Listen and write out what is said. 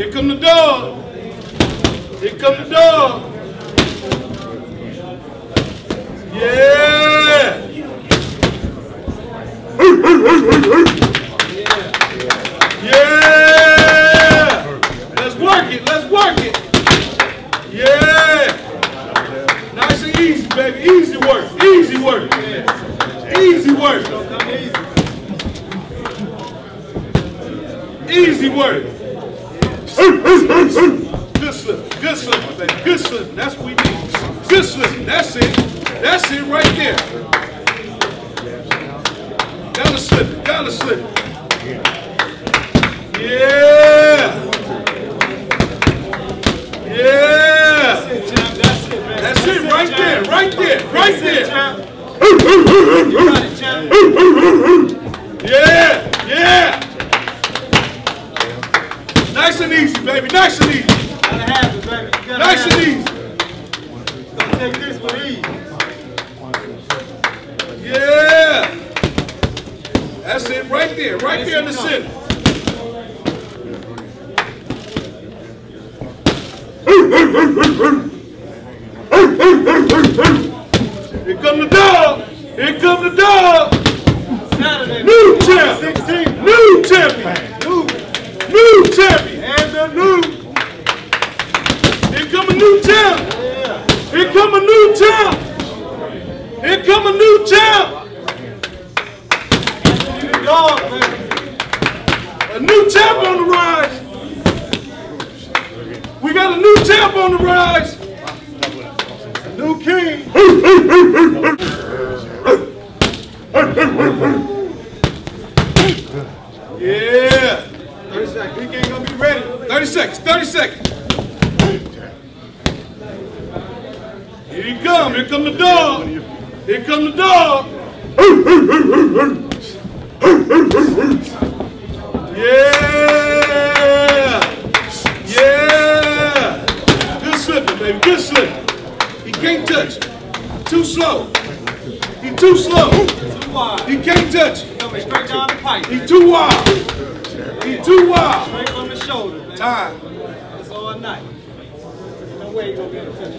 Here come the dog. Here come the dog. Yeah. Yeah. Let's work it. Let's work it. Yeah. Nice and easy, baby. Easy work. Easy work. Easy work. Easy work. Good slip. Good slip, baby. Good slip. That's what we need. Good slip. That's it. That's it right there. Gotta slip it. Gotta slip it. Yeah. Yeah. That's it right there. Right there. Right there. Yeah. Yeah. Nice and easy, baby. Nice and easy. Gotta have it, baby. Nice and easy. Gonna take this with ease. Yeah. That's it right there. Right there in the center. Here come the dog. Here come the dog. Saturday, New champ. 16. New champion. New champion. And the new. Here come a new champ. Yeah. Here come a new champ. Here come a new champ. Dog, baby. A new champ on the rise. We got a new champ on the rise. New king. Yeah. 30 seconds. He ain't gonna be ready. 30 seconds. 30 seconds. Here he come. Here come the dog. Here come the dog. Yeah. Yeah. Good slipping, baby. Good slipping. He can't touch it. Too slow. He too slow. Too wide. He can't touch it. Coming straight down the pipe. He too wild. He too wild. Straight from the shoulder, man. Time. It's all night. No way you gonna get a touch.